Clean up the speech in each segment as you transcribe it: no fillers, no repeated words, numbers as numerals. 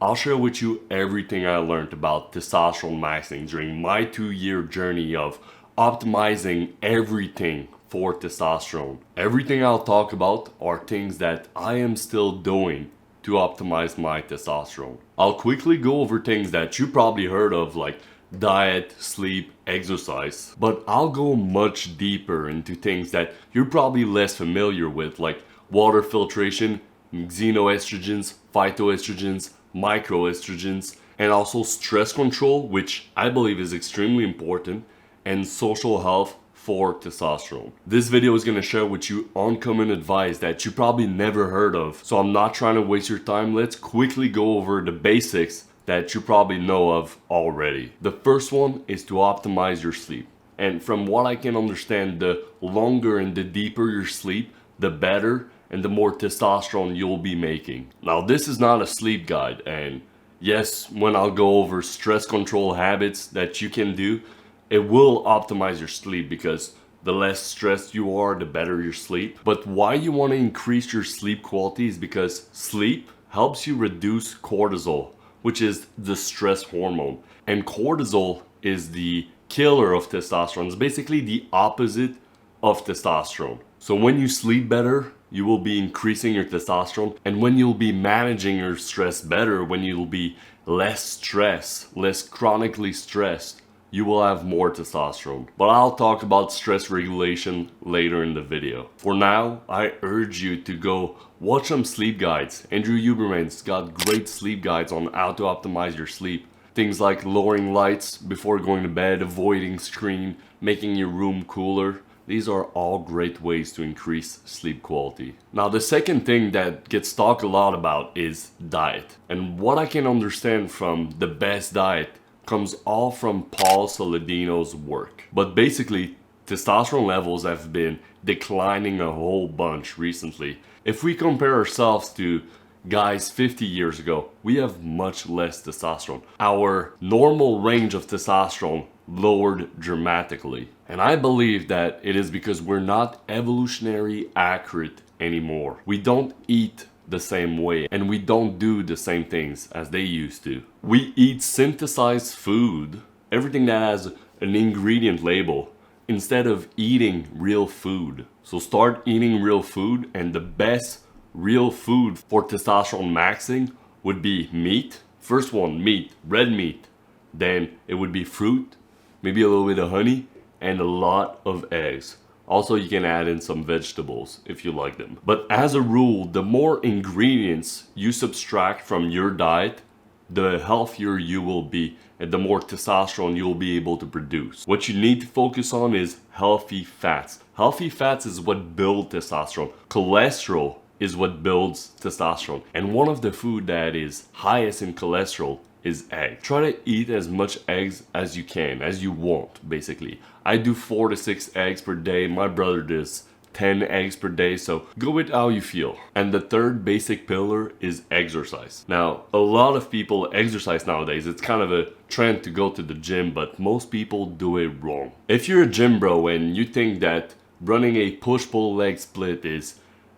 I'll share with you everything I learned about testosterone maxing during my 2-year journey of optimizing everything for testosterone. Everything I'll talk about are things that I am still doing to optimize my testosterone. I'll quickly go over things that you probably heard of, like diet, sleep, exercise, but I'll go much deeper into things that you're probably less familiar with, like water filtration, xenoestrogens, phytoestrogens, mycoestrogens, and also stress control, which I believe is extremely important, and social health for testosterone. This video is going to share with you uncommon advice that you probably never heard of, so I'm not trying to waste your time. Let's quickly go over the basics that you probably know of already. The first one is to optimize your sleep. And from what I can understand, the longer and the deeper your sleep, the better and the more testosterone you'll be making. Now, this is not a sleep guide, and yes, when I'll go over stress control habits that you can do, it will optimize your sleep because the less stressed you are, the better your sleep. But why you want to increase your sleep quality is because sleep helps you reduce cortisol, which is the stress hormone. And cortisol is the killer of testosterone. It's basically the opposite of testosterone. So when you sleep better, you will be increasing your testosterone. And when you'll be managing your stress better, when you'll be less stressed, less chronically stressed, you will have more testosterone. But I'll talk about stress regulation later in the video. For now, I urge you to go watch some sleep guides. Andrew Huberman's got great sleep guides on how to optimize your sleep. Things like lowering lights before going to bed, avoiding screen, making your room cooler. These are all great ways to increase sleep quality. Now, the second thing that gets talked a lot about is diet. And what I can understand from The Best Diet comes all from Paul Saladino's work. But basically, testosterone levels have been declining a whole bunch recently. If we compare ourselves to guys 50 years ago, we have much less testosterone. Our normal range of testosterone lowered dramatically. And I believe that it is because we're not evolutionary accurate anymore. We don't eat the same way and we don't do the same things as they used to. We eat synthesized food, everything that has an ingredient label, instead of eating real food. So start eating real food, and the best real food for testosterone maxing would be meat. First one, meat, red meat. Then it would be fruit, maybe a little bit of honey, and a lot of eggs. Also, you can add in some vegetables if you like them. But as a rule, the more ingredients you subtract from your diet, the healthier you will be and the more testosterone you'll be able to produce. What you need to focus on is healthy fats. Healthy fats is what build testosterone. Cholesterol is what builds testosterone. And one of the food that is highest in cholesterol is egg. Try to eat as much eggs as you can, as you want, basically. I do 4 to 6 eggs per day. My brother does 10 eggs per day, so go with how you feel. And the third basic pillar is exercise. Now, a lot of people exercise nowadays. It's kind of a trend to go to the gym, but most people do it wrong. If you're a gym bro and you think that running a push-pull leg split is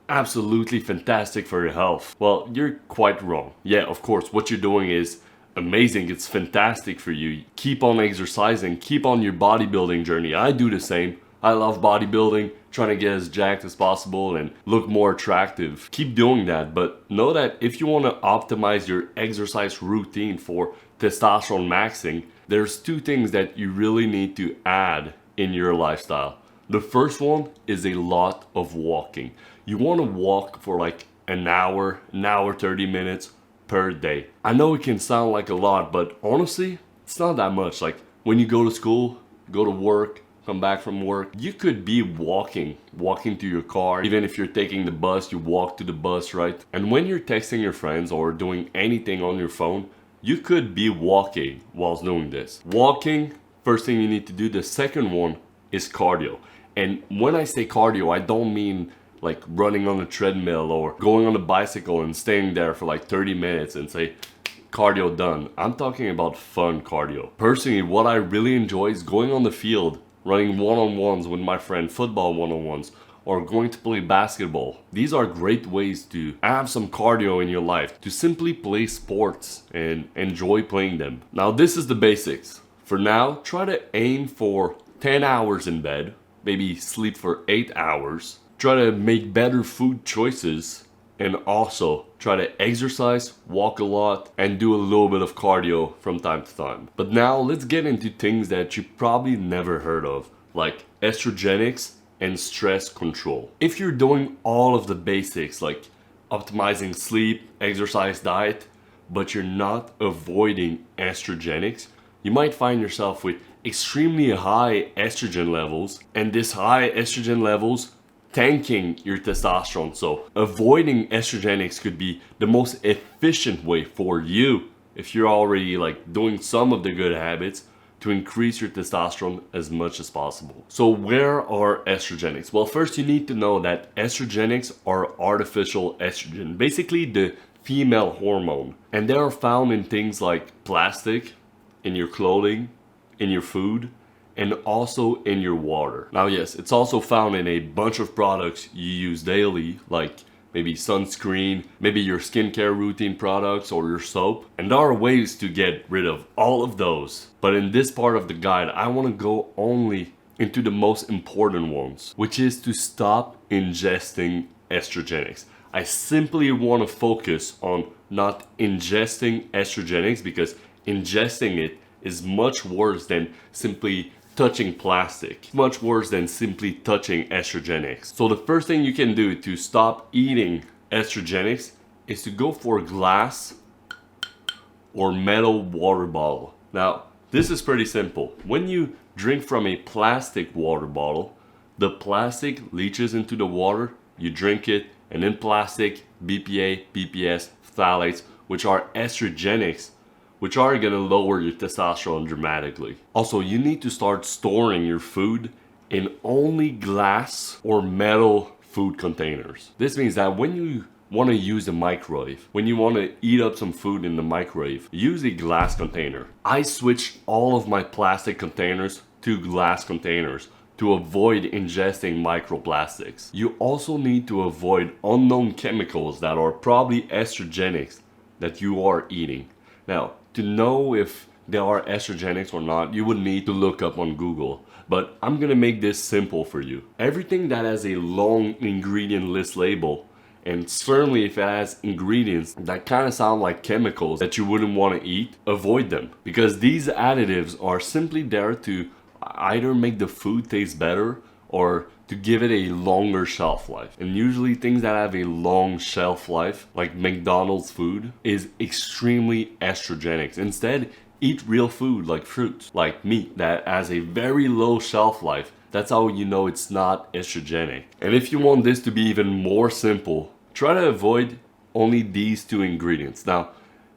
absolutely fantastic for your health, well, you're quite wrong. Yeah, of course, what you're doing is amazing, it's fantastic for you. Keep on exercising, keep on your bodybuilding journey. I do the same. I love bodybuilding, trying to get as jacked as possible and look more attractive. Keep doing that, but know that if you want to optimize your exercise routine for testosterone maxing, there's 2 things that you really need to add in your lifestyle. The first one is a lot of walking. You want to walk for like an hour 30 minutes per day. I know it can sound like a lot, but honestly, it's not that much. Like when you go to school, go to work, come back from work, you could be walking to your car. Even if you're taking the bus, you walk to the bus, right? And when you're texting your friends or doing anything on your phone, you could be walking whilst doing this. Walking, first thing you need to do. The second one is cardio. And when I say cardio, I don't mean like running on a treadmill or going on a bicycle and staying there for like 30 minutes and say, cardio done. I'm talking about fun cardio. Personally, what I really enjoy is going on the field, running one-on-ones with my friend, football one-on-ones, or going to play basketball. These are great ways to have some cardio in your life, to simply play sports and enjoy playing them. Now this is the basics. For now, try to aim for 10 hours in bed, maybe sleep for 8 hours. Try to make better food choices, and also try to exercise, walk a lot, and do a little bit of cardio from time to time. But now let's get into things that you probably never heard of, like estrogenics and stress control. If you're doing all of the basics like optimizing sleep, exercise, diet, but you're not avoiding estrogenics, you might find yourself with extremely high estrogen levels, and this high estrogen levels tanking your testosterone. So avoiding estrogenics could be the most efficient way for you, if you're already like doing some of the good habits, to increase your testosterone as much as possible. So where are estrogenics? Well, first you need to know that estrogenics are artificial estrogen, basically the female hormone, and they are found in things like plastic, in your clothing, in your food, and also in your water. Now yes, it's also found in a bunch of products you use daily, like maybe sunscreen, maybe your skincare routine products, or your soap. And there are ways to get rid of all of those. But in this part of the guide, I want to go only into the most important ones, which is to stop ingesting estrogenics. I simply want to focus on not ingesting estrogenics, because ingesting it is much worse than simply touching plastic, much worse than simply touching estrogenics. So the first thing you can do to stop eating estrogenics is to go for a glass or metal water bottle. Now this is pretty simple. When you drink from a plastic water bottle, the plastic leaches into the water, you drink it, and in plastic, BPA, BPS, phthalates, which are estrogenics, which are going to lower your testosterone dramatically. Also, you need to start storing your food in only glass or metal food containers. This means that when you want to use a microwave, when you want to eat up some food in the microwave, use a glass container. I switched all of my plastic containers to glass containers to avoid ingesting microplastics. You also need to avoid unknown chemicals that are probably estrogenics that you are eating. Now, to know if they are estrogenics or not, you would need to look up on Google. But I'm gonna make this simple for you. Everything that has a long ingredient list label, and certainly if it has ingredients that kind of sound like chemicals that you wouldn't want to eat, avoid them. Because these additives are simply there to either make the food taste better or to give it a longer shelf life. And usually things that have a long shelf life, like McDonald's food, is extremely estrogenic. Instead, eat real food like fruits, like meat that has a very low shelf life. That's how you know it's not estrogenic. And if you want this to be even more simple, try to avoid only these two ingredients. Now,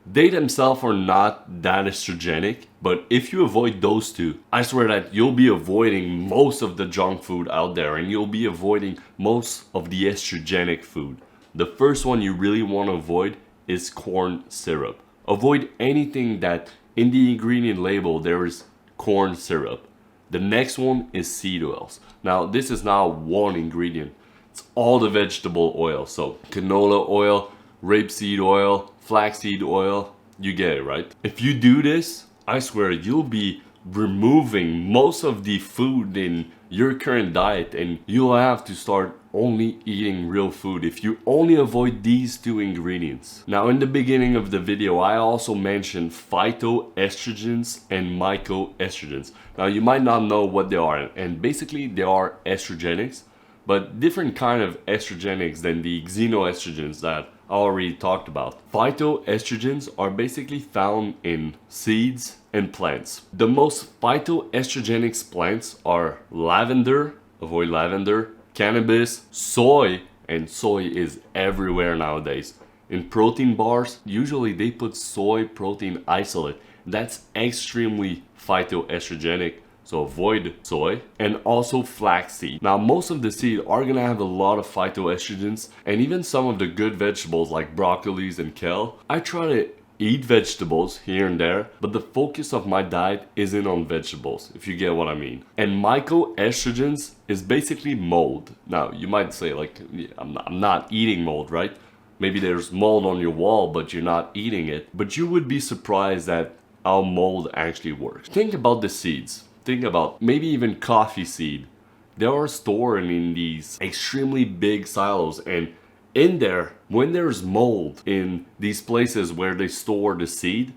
they themselves are not that estrogenic, but if you avoid those two, I swear that you'll be avoiding most of the junk food out there, and you'll be avoiding most of the estrogenic food. The first one you really want to avoid is corn syrup. Avoid anything that in the ingredient label there is corn syrup. The next one is seed oils. Now this is not one ingredient, it's all the vegetable oil. So canola oil, rapeseed oil, flaxseed oil, you get it, right? If you do this, I swear you'll be removing most of the food in your current diet, and you'll have to start only eating real food if you only avoid these two ingredients. Now in the beginning of the video, I also mentioned phytoestrogens and mycoestrogens. Now you might not know what they are, and basically they are estrogenics, but different kind of estrogenics than the xenoestrogens that I already talked about. Phytoestrogens are basically found in seeds and plants. The most phytoestrogenic plants are lavender, avoid lavender, cannabis, soy, and soy is everywhere nowadays. In protein bars, usually they put soy protein isolate. That's extremely phytoestrogenic, so avoid soy. And also flaxseed. Now most of the seed are gonna have a lot of phytoestrogens, and even some of the good vegetables like broccolis and kale, I try to eat vegetables here and there, but the focus of my diet isn't on vegetables, if you get what I mean. And mycoestrogens is basically mold. Now, you might say, like, yeah, I'm not eating mold, right? Maybe there's mold on your wall, but you're not eating it. But you would be surprised at how mold actually works. Think about the seeds. Think about maybe even coffee seed. They are stored in these extremely big silos, and in there, when there's mold in these places where they store the seed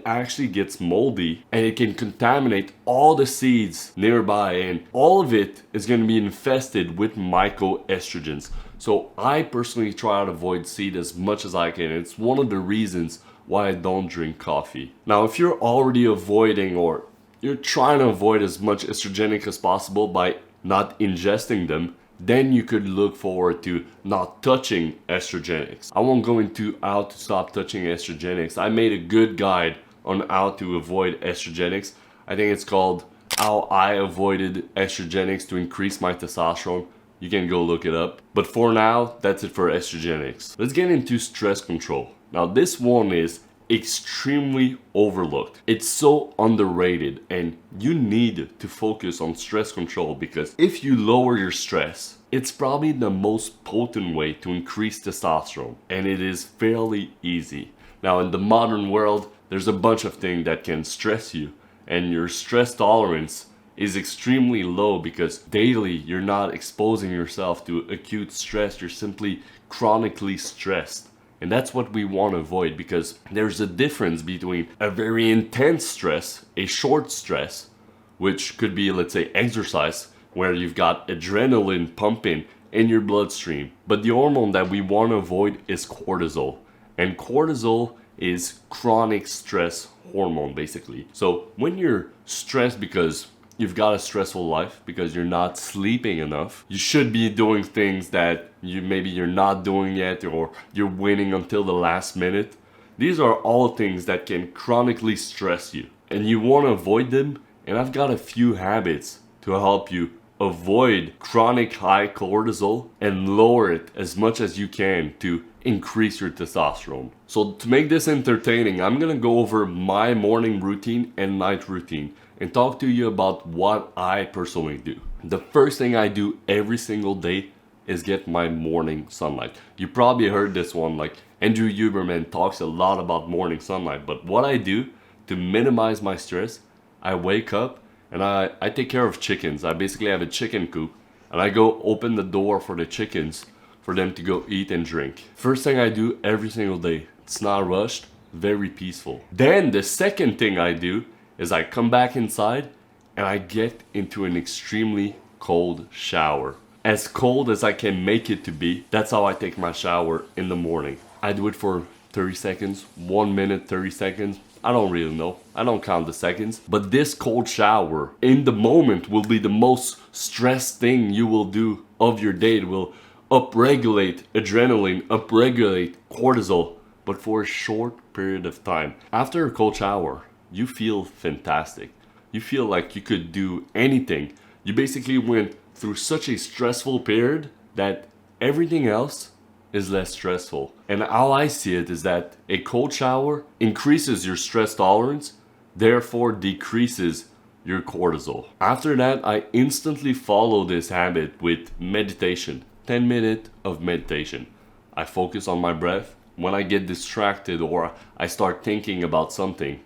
actually gets moldy and it can contaminate all the seeds nearby, and all of it is going to be infested with mycoestrogens. So I personally try to avoid seed as much as I can. It's one of the reasons why I don't drink coffee. Now, if you're already avoiding, or you're trying to avoid as much estrogenic as possible by not ingesting them, then you could look forward to not touching estrogenics. I won't go into how to stop touching estrogenics. I made a good guide on how to avoid estrogenics. I think it's called How I Avoided Estrogenics to Increase My Testosterone. You can go look it up. But for now, that's it for estrogenics. Let's get into stress control. Now, this one is extremely overlooked. It's so underrated, and you need to focus on stress control, because if you lower your stress, it's probably the most potent way to increase testosterone, and it is fairly easy. Now, in the modern world, there's a bunch of things that can stress you, and your stress tolerance is extremely low because daily you're not exposing yourself to acute stress, you're simply chronically stressed. And that's what we want to avoid, because there's a difference between a very intense stress, a short stress, which could be, let's say, exercise, where you've got adrenaline pumping in your bloodstream. But the hormone that we want to avoid is cortisol. And cortisol is chronic stress hormone, basically. So when you're stressed because you've got a stressful life, because you're not sleeping enough, you should be doing things that you're not doing yet, or you're waiting until the last minute. These are all things that can chronically stress you, and you want to avoid them. And I've got a few habits to help you avoid chronic high cortisol and lower it as much as you can to increase your testosterone. So to make this entertaining, I'm gonna go over my morning routine and night routine and talk to you about what I personally do. The first thing I do every single day is get my morning sunlight. You probably heard this one, like Andrew Huberman talks a lot about morning sunlight, but what I do to minimize my stress, I wake up and I take care of chickens. I basically have a chicken coop, and I go open the door for the chickens for them to go eat and drink. First thing I do every single day. It's not rushed, very peaceful. Then the second thing I do is I come back inside and I get into an extremely cold shower. As cold as I can make it to be, that's how I take my shower in the morning. I do it for 30 seconds, 1 minute, 30 seconds. I don't really know. I don't count the seconds. But this cold shower in the moment will be the most stressed thing you will do of your day. It will upregulate adrenaline, upregulate cortisol, but for a short period of time. After a cold shower, you feel fantastic. You feel like you could do anything. You basically went through such a stressful period that everything else is less stressful. And how I see it is that a cold shower increases your stress tolerance, therefore decreases your cortisol. After that, I instantly follow this habit with meditation. 10 minutes of meditation. I focus on my breath. When I get distracted or I start thinking about something,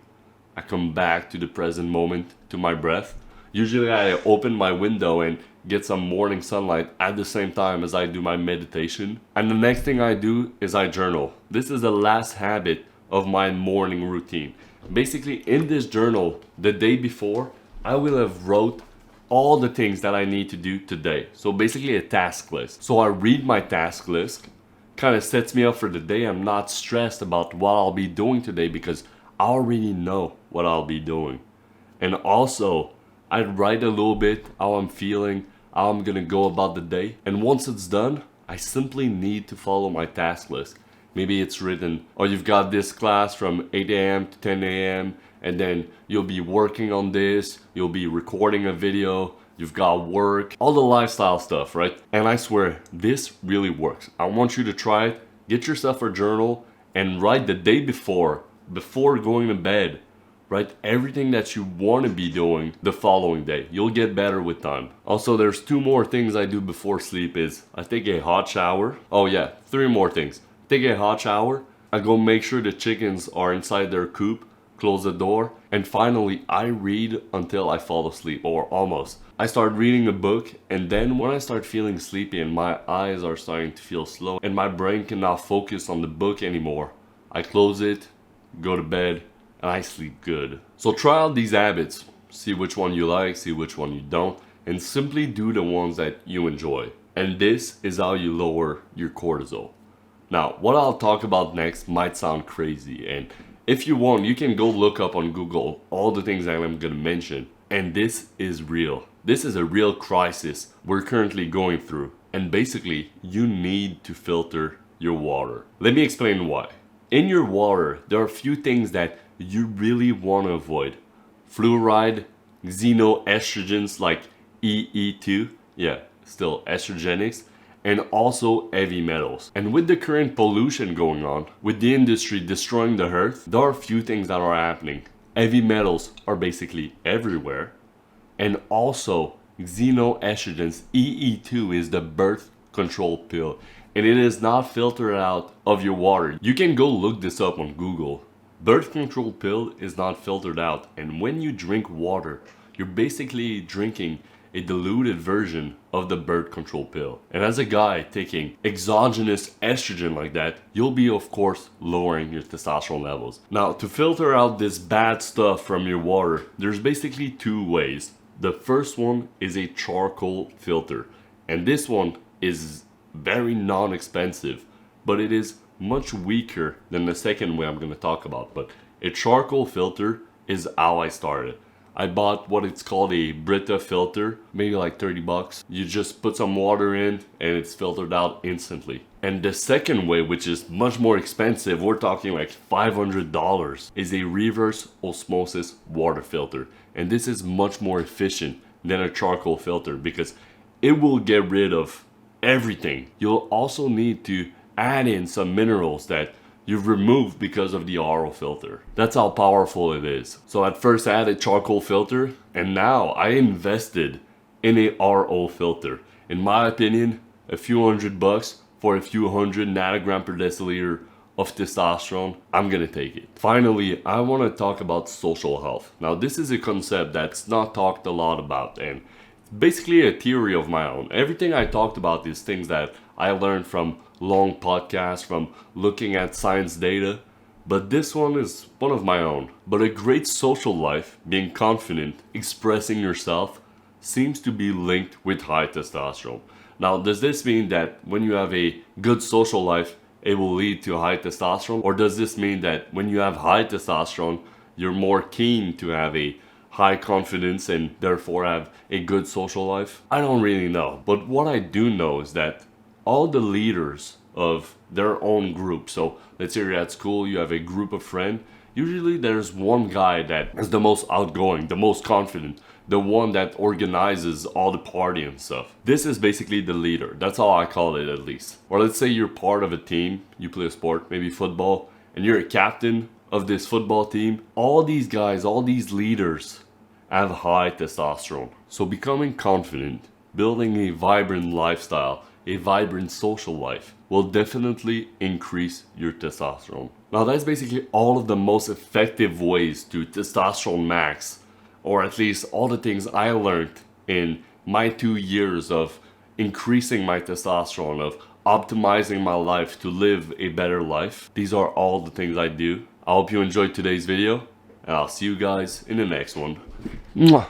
I come back to the present moment, to my breath. Usually I open my window and get some morning sunlight at the same time as I do my meditation. And the next thing I do is I journal. This is the last habit of my morning routine. Basically, in this journal, the day before, I will have wrote all the things that I need to do today. So basically a task list. So I read my task list, kind of sets me up for the day. I'm not stressed about what I'll be doing today because I already know what I'll be doing. And also, I write a little bit how I'm feeling, how I'm gonna go about the day. And once it's done, I simply need to follow my task list. Maybe it's written, oh, you've got this class from 8 a.m. to 10 a.m. and then you'll be working on this, you'll be recording a video, you've got work, all the lifestyle stuff, right? And I swear, this really works. I want you to try it. Get yourself a journal and write the day before going to bed, write everything that you want to be doing the following day. You'll get better with time. Also, there's 2 more things I do before sleep is I take a hot shower. Oh yeah, 3 more things. Take a hot shower. I go make sure the chickens are inside their coop, close the door, and finally I read until I fall asleep, or almost. I start reading a book, and then when I start feeling sleepy and my eyes are starting to feel slow and my brain cannot focus on the book anymore, I close it, go to bed, and I sleep good. So try out these habits, see which one you like, see which one you don't, and simply do the ones that you enjoy. And this is how you lower your cortisol. Now, what I'll talk about next might sound crazy, and if you want, you can go look up on Google all the things I'm gonna mention. And this is real. This is a real crisis we're currently going through. And basically, you need to filter your water. Let me explain why. In your water, there are a few things that you really want to avoid. Fluoride, xenoestrogens like EE2, yeah, still estrogenics, and also heavy metals. And with the current pollution going on, with the industry destroying the earth, there are a few things that are happening. Heavy metals are basically everywhere. And also, xenoestrogens, EE2 is the birth control pill. And it is not filtered out of your water. You can go look this up on Google. Birth control pill is not filtered out. And when you drink water, you're basically drinking a diluted version of the birth control pill. And as a guy taking exogenous estrogen like that, you'll be of course lowering your testosterone levels. Now, to filter out this bad stuff from your water, there's basically 2 ways. The first one is a charcoal filter, and this one is very non-expensive, but it is much weaker than the second way I'm going to talk about. But a charcoal filter is how I started. I bought what it's called a Brita filter, maybe like 30 bucks. You just put some water in and it's filtered out instantly. And the second way, which is much more expensive, we're talking like $500, is a reverse osmosis water filter. And this is much more efficient than a charcoal filter because it will get rid of everything. You'll also need to add in some minerals that you've removed because of the RO filter. That's how powerful it is. So at first I had a charcoal filter, and now I invested in a RO filter. In my opinion, a few $100 for a few 100 nanogram per deciliter of testosterone, I'm gonna take it. Finally, I wanna talk about social health. Now this is a concept that's not talked a lot about, and basically a theory of my own. Everything I talked about is things that I learned from long podcasts, from looking at science data, but this one is one of my own. But a great social life, being confident, expressing yourself, seems to be linked with high testosterone. Now, does this mean that when you have a good social life, it will lead to high testosterone? Or does this mean that when you have high testosterone, you're more keen to have a high confidence and therefore have a good social life? I don't really know. But what I do know is that all the leaders of their own group, so let's say you're at school, you have a group of friends, usually there's one guy that is the most outgoing, the most confident, the one that organizes all the party and stuff. This is basically the leader. That's how I call it, at least. Or let's say you're part of a team, you play a sport, maybe football, and you're a captain of this football team. All these guys, all these leaders have high testosterone. So becoming confident, building a vibrant lifestyle, a vibrant social life will definitely increase your testosterone. Now that's basically all of the most effective ways to testosterone max, or at least all the things I learned in my 2 years of increasing my testosterone, of optimizing my life to live a better life. These are all the things I do. I hope you enjoyed today's video, and I'll see you guys in the next one. Mwah.